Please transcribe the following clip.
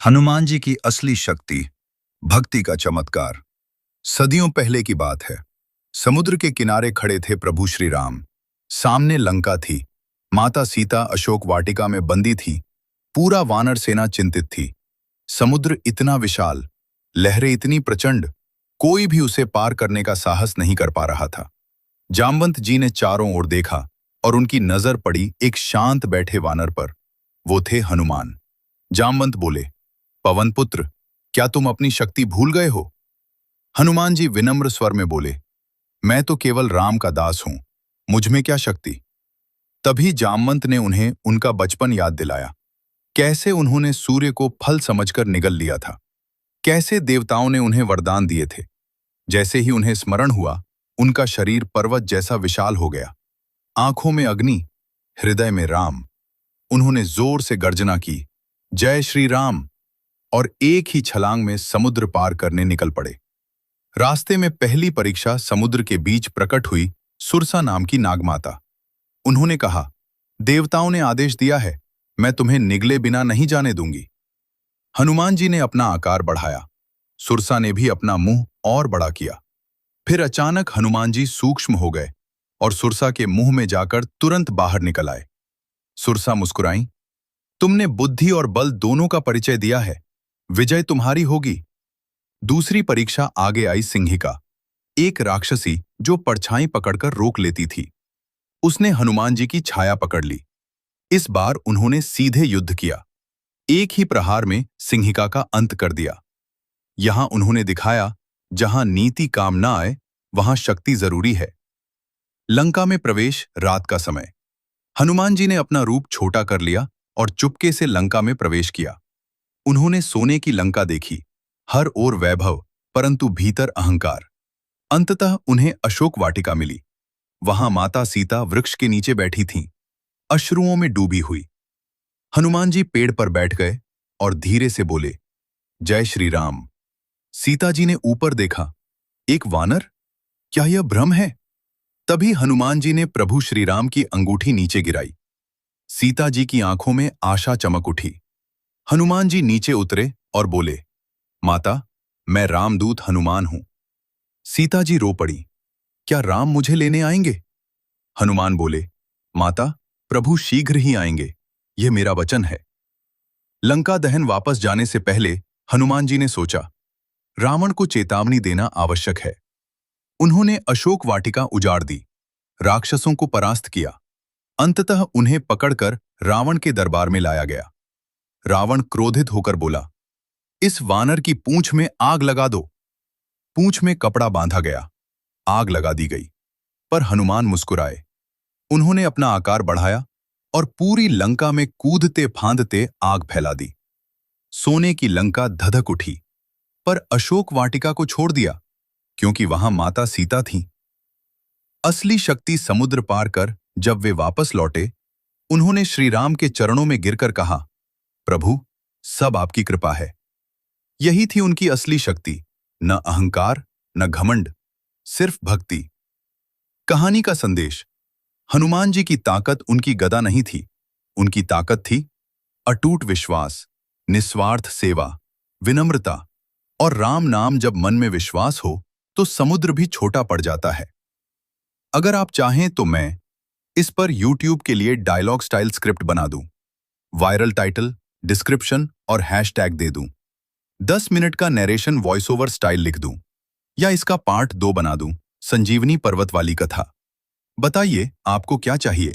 हनुमान जी की असली शक्ति, भक्ति का चमत्कार। सदियों पहले की बात है। समुद्र के किनारे खड़े थे प्रभु श्री राम। सामने लंका थी। माता सीता अशोक वाटिका में बंदी थी। पूरा वानर सेना चिंतित थी। समुद्र इतना विशाल, लहरें इतनी प्रचंड, कोई भी उसे पार करने का साहस नहीं कर पा रहा था। जामवंत जी ने चारों ओर देखा और उनकी नजर पड़ी एक शांत बैठे वानर पर। वो थे हनुमान। जामवंत बोले, पवन पुत्र, क्या तुम अपनी शक्ति भूल गए हो? हनुमान जी विनम्र स्वर में बोले, मैं तो केवल राम का दास हूं, मुझ में क्या शक्ति। तभी जामवंत ने उन्हें उनका बचपन याद दिलाया। कैसे उन्होंने सूर्य को फल समझकर निगल लिया था, कैसे देवताओं ने उन्हें वरदान दिए थे। जैसे ही उन्हें स्मरण हुआ, उनका शरीर पर्वत जैसा विशाल हो गया। आंखों में अग्नि, हृदय में राम। उन्होंने जोर से गर्जना की, जय श्री राम, और एक ही छलांग में समुद्र पार करने निकल पड़े। रास्ते में पहली परीक्षा समुद्र के बीच प्रकट हुई सुरसा नाम की नागमाता। उन्होंने कहा, देवताओं ने आदेश दिया है, मैं तुम्हें निगले बिना नहीं जाने दूंगी। हनुमान जी ने अपना आकार बढ़ाया। सुरसा ने भी अपना मुंह और बड़ा किया। फिर अचानक हनुमान जी सूक्ष्म हो गए और सुरसा के मुंह में जाकर तुरंत बाहर निकल आए। सुरसा मुस्कुराई, तुमने बुद्धि और बल दोनों का परिचय दिया है, विजय तुम्हारी होगी। दूसरी परीक्षा आगे आई सिंहिका, एक राक्षसी जो परछाई पकड़कर रोक लेती थी। उसने हनुमान जी की छाया पकड़ ली। इस बार उन्होंने सीधे युद्ध किया। एक ही प्रहार में सिंहिका का अंत कर दिया। यहां उन्होंने दिखाया, जहां नीति काम ना आए, वहां शक्ति जरूरी है। लंका में प्रवेश, रात का समय। हनुमान जी ने अपना रूप छोटा कर लिया और चुपके से लंका में प्रवेश किया। उन्होंने सोने की लंका देखी, हर ओर वैभव, परंतु भीतर अहंकार। अंततः उन्हें अशोक वाटिका मिली। वहां माता सीता वृक्ष के नीचे बैठी थीं, अश्रुओं में डूबी हुई। हनुमान जी पेड़ पर बैठ गए और धीरे से बोले, जय श्री राम। सीता जी ने ऊपर देखा, एक वानर, क्या यह भ्रम है? तभी हनुमान जी ने प्रभु श्री राम की अंगूठी नीचे गिराई। सीता जी की आंखों में आशा चमक उठी। हनुमान जी नीचे उतरे और बोले, माता, मैं रामदूत हनुमान हूं। सीता जी रो पड़ी, क्या राम मुझे लेने आएंगे? हनुमान बोले, माता, प्रभु शीघ्र ही आएंगे, यह मेरा वचन है। लंका दहन वापस जाने से पहले हनुमान जी ने सोचा, रावण को चेतावनी देना आवश्यक है। उन्होंने अशोक वाटिका उजाड़ दी, राक्षसों को परास्त किया। अंततः उन्हें पकड़कर रावण के दरबार में लाया गया। रावण क्रोधित होकर बोला, इस वानर की पूंछ में आग लगा दो। पूंछ में कपड़ा बांधा गया, आग लगा दी गई। पर हनुमान मुस्कुराए। उन्होंने अपना आकार बढ़ाया और पूरी लंका में कूदते फांदते आग फैला दी। सोने की लंका धधक उठी, पर अशोक वाटिका को छोड़ दिया, क्योंकि वहां माता सीता थीं। असली शक्ति समुद्र पार कर जब वे वापस लौटे, उन्होंने श्री राम के चरणों में गिरकर कहा, प्रभु, सब आपकी कृपा है। यही थी उनकी असली शक्ति, न अहंकार, न घमंड, सिर्फ भक्ति। कहानी का संदेश, हनुमान जी की ताकत उनकी गदा नहीं थी, उनकी ताकत थी अटूट विश्वास, निस्वार्थ सेवा, विनम्रता। और राम नाम जब मन में विश्वास हो तो समुद्र भी छोटा पड़ जाता है। अगर आप चाहें तो मैं इस पर YouTube के लिए डायलॉग स्टाइल स्क्रिप्ट बना दूं, वायरल टाइटल, डिस्क्रिप्शन और हैशटैग दे दूं, 10 मिनट का नरेशन वॉइस ओवर स्टाइल लिख दूं, या इसका पार्ट 2 बना दूं, संजीवनी पर्वत वाली कथा। बताइए, आपको क्या चाहिए?